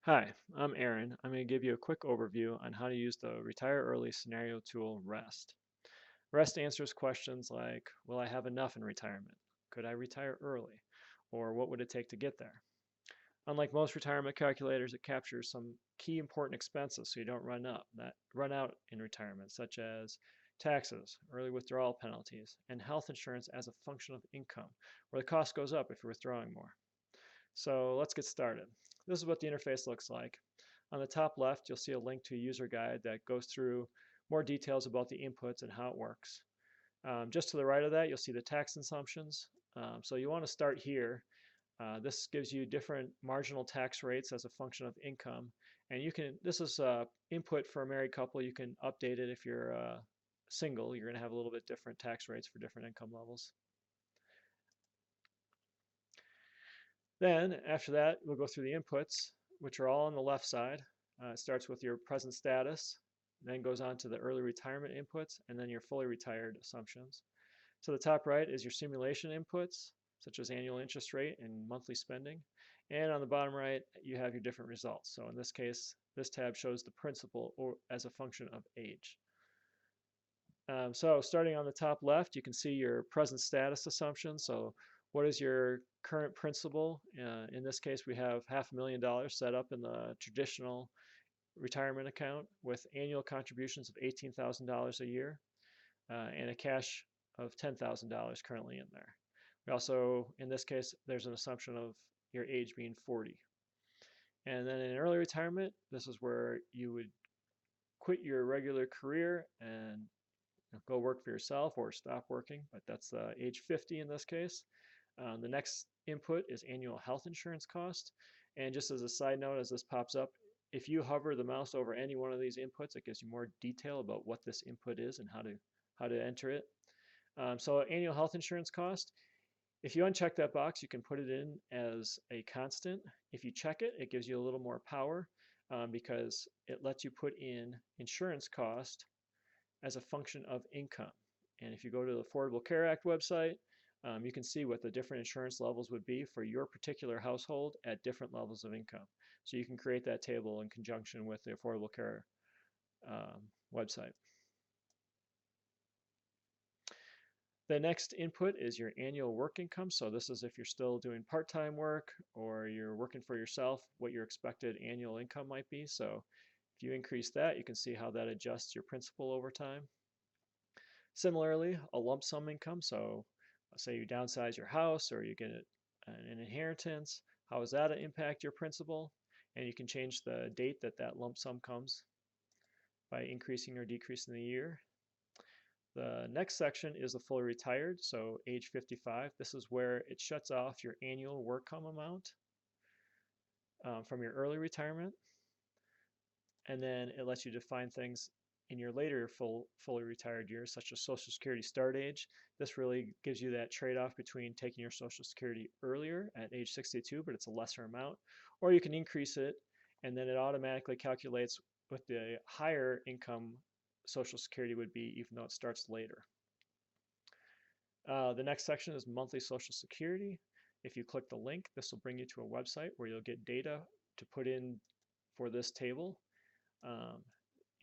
Hi, I'm Aaron. I'm going to give you a quick overview on how to use the Retire Early scenario tool REST. REST answers questions like, will I have enough in retirement? Could I retire early? Or what would it take to get there? Unlike most retirement calculators, it captures some key important expenses so you don't run out in retirement, such as taxes, early withdrawal penalties, and health insurance as a function of income, where the cost goes up if you're withdrawing more. So let's get started. This is what the interface looks like. On the top left, you'll see a link to a user guide that goes through more details about the inputs and how it works. Just to the right of that, you'll see the tax assumptions. So you want to start here. This gives you different marginal tax rates as a function of income. And this is input for a married couple. You can update it if you're single. You're going to have a little bit different tax rates for different income levels. Then after that, we'll go through the inputs, which are all on the left side. It starts with your present status, then goes on to the early retirement inputs, and then your fully retired assumptions. To the top right is your simulation inputs, such as annual interest rate and monthly spending. And on the bottom right, you have your different results. So in this case, this tab shows the principal as a function of age. So starting on the top left, you can see your present status assumption. So what is your current principal? In this case, we have $500,000 set up in the traditional retirement account with annual contributions of $18,000 a year and a cash of $10,000 currently in there. We also, in this case, there's an assumption of your age being 40. And then in early retirement, this is where you would quit your regular career and go work for yourself or stop working, but that's age 50 in this case. The next input is annual health insurance cost. And just as a side note, as this pops up, if you hover the mouse over any one of these inputs, it gives you more detail about what this input is and how to enter it. So annual health insurance cost, if you uncheck that box, you can put it in as a constant. If you check it, it gives you a little more power because it lets you put in insurance cost as a function of income. And if you go to the Affordable Care Act website, you can see what the different insurance levels would be for your particular household at different levels of income. So you can create that table in conjunction with the Affordable Care website. The next input is your annual work income. So this is if you're still doing part-time work or you're working for yourself, what your expected annual income might be. So if you increase that, you can see how that adjusts your principal over time. Similarly, a lump sum income. So say you downsize your house or you get an inheritance, how does that impact your principal? And you can change the date that that lump sum comes by increasing or decreasing the year. The next section is the fully retired, so age 55. This is where it shuts off your annual work-come amount from your early retirement. And then it lets you define things in your later fully retired years, such as Social Security start age. This really gives you that trade-off between taking your Social Security earlier at age 62, but it's a lesser amount, or you can increase it, and then it automatically calculates what the higher income Social Security would be, even though it starts later. The next section is monthly Social Security. If you click the link, this will bring you to a website where you'll get data to put in for this table.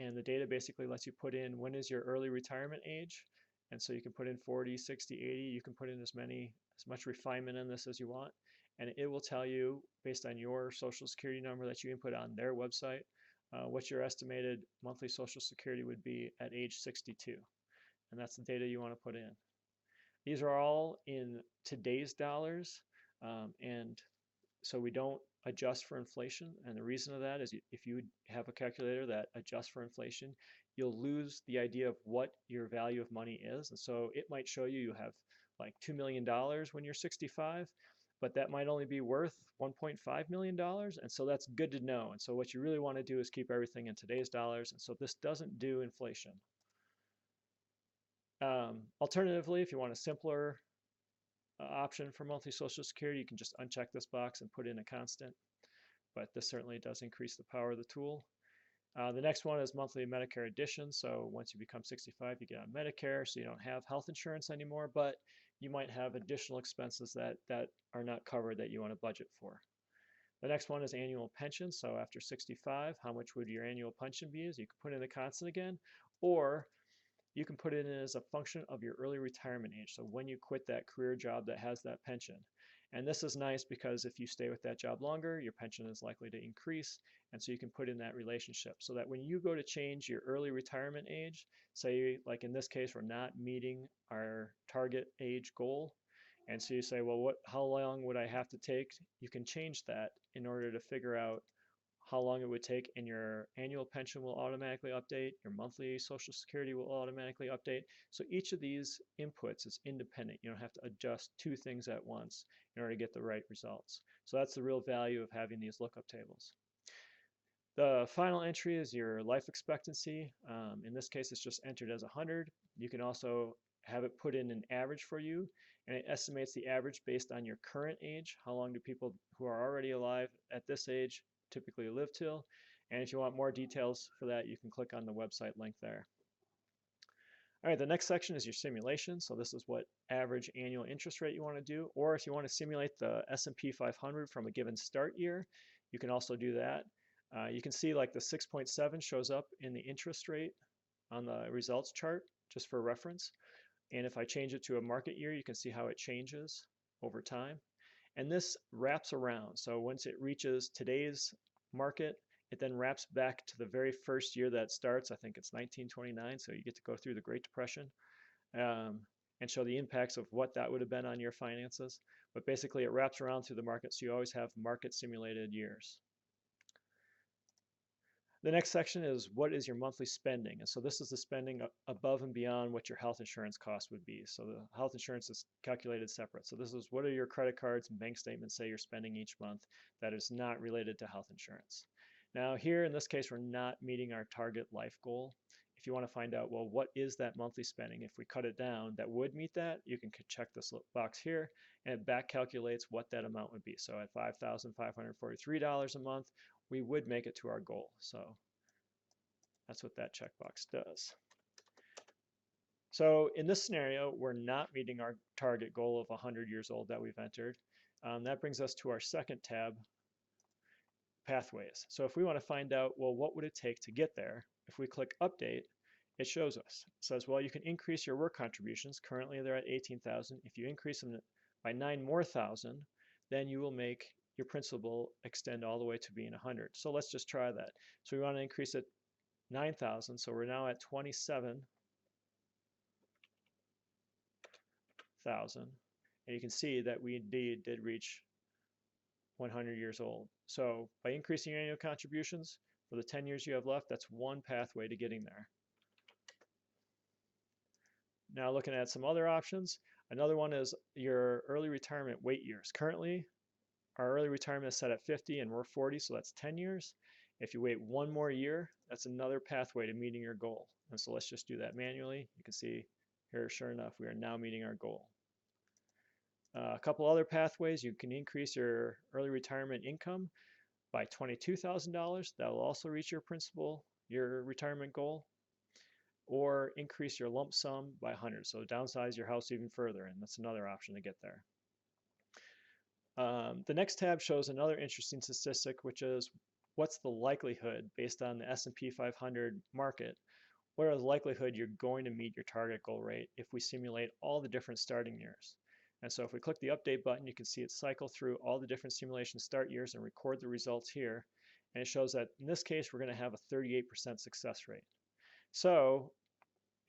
And the data basically lets you put in when is your early retirement age. And so you can put in 40, 60, 80. You can put in as much refinement in this as you want. And it will tell you, based on your Social Security number that you input on their website, what your estimated monthly Social Security would be at age 62. And that's the data you want to put in. These are all in today's dollars, and so we don't adjust for inflation. And the reason of that is if you have a calculator that adjusts for inflation, you'll lose the idea of what your value of money is. And so it might show you have like $2 million when you're 65, but that might only be worth $1.5 million. And so that's good to know. And so what you really want to do is keep everything in today's dollars. And so this doesn't do inflation. Alternatively, if you want a simpler option for monthly Social Security, you can just uncheck this box and put in a constant. But this certainly does increase the power of the tool. The next one is monthly Medicare addition. So once you become 65, you get on Medicare, so you don't have health insurance anymore, but you might have additional expenses that are not covered that you want to budget for. The next one is annual pension. So after 65, how much would your annual pension be? So you can put in the constant again, or you can put it in as a function of your early retirement age. So when you quit that career job that has that pension. And this is nice because if you stay with that job longer, your pension is likely to increase. And so you can put in that relationship so that when you go to change your early retirement age, say like in this case, we're not meeting our target age goal. And so you say, well, how long would I have to take? You can change that in order to figure out how long it would take, and your annual pension will automatically update, your monthly Social Security will automatically update. So each of these inputs is independent. You don't have to adjust two things at once in order to get the right results. So that's the real value of having these lookup tables. The final entry is your life expectancy. In this case, it's just entered as 100. You can also have it put in an average for you, and it estimates the average based on your current age. How long do people who are already alive at this age typically live till? And if you want more details for that, you can click on the website link there. All right, the next section is your simulation. So this is what average annual interest rate you want to do, or if you want to simulate the S&P 500 from a given start year, you can also do that. You can see like the 6.7 shows up in the interest rate on the results chart, just for reference. And if I change it to a market year, you can see how it changes over time. And this wraps around. So once it reaches today's market, it then wraps back to the very first year that starts. I think it's 1929. So you get to go through the Great Depression and show the impacts of what that would have been on your finances. But basically, it wraps around through the market. So you always have market simulated years. The next section is what is your monthly spending? And so this is the spending above and beyond what your health insurance cost would be. So the health insurance is calculated separate. So this is what are your credit cards and bank statements say you're spending each month that is not related to health insurance. Now here in this case, we're not meeting our target life goal. If you want to find out, well, what is that monthly spending? If we cut it down that would meet that, you can check this box here and it back calculates what that amount would be. So at $5,543 a month, we would make it to our goal. So that's what that checkbox does. So in this scenario, we're not meeting our target goal of 100 years old that we've entered. That brings us to our second tab, pathways. So if we want to find out, well, what would it take to get there? If we click update, it shows us. It says, well, you can increase your work contributions. Currently they're at 18,000. If you increase them by 9,000 more, then you will make your principal extend all the way to being 100. So let's just try that. So we want to increase it 9,000. So we're now at 27,000. And you can see that we indeed did reach 100 years old. So by increasing your annual contributions for the 10 years you have left, that's one pathway to getting there. Now looking at some other options, another one is your early retirement wait years. Currently, our early retirement is set at 50 and we're 40, so that's 10 years. If you wait one more year, that's another pathway to meeting your goal. And so let's just do that manually. You can see here, sure enough, we are now meeting our goal. A couple other pathways, you can increase your early retirement income by $22,000. That will also reach your principal, your retirement goal. Or increase your lump sum by 100. So downsize your house even further, and that's another option to get there. The next tab shows another interesting statistic, which is what's the likelihood based on the S&P 500 market, what is the likelihood you're going to meet your target goal rate if we simulate all the different starting years. And so if we click the update button, you can see it cycle through all the different simulation start years and record the results here. And it shows that in this case, we're going to have a 38% success rate. So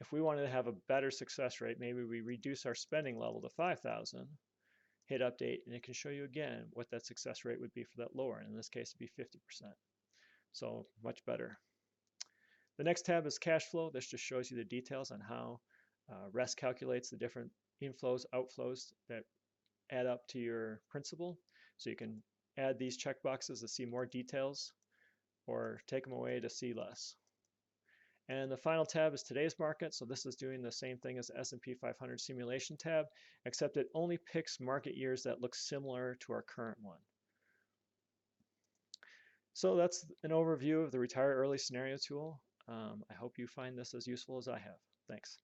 if we wanted to have a better success rate, maybe we reduce our spending level to 5,000, hit update, and it can show you again what that success rate would be for that lower. And in this case, it'd be 50%. So much better. The next tab is cash flow. This just shows you the details on how REST calculates the different inflows, outflows that add up to your principal. So you can add these checkboxes to see more details or take them away to see less. And the final tab is today's market. So this is doing the same thing as the S&P 500 simulation tab, except it only picks market years that look similar to our current one. So that's an overview of the Retire Early Scenario tool. I hope you find this as useful as I have. Thanks.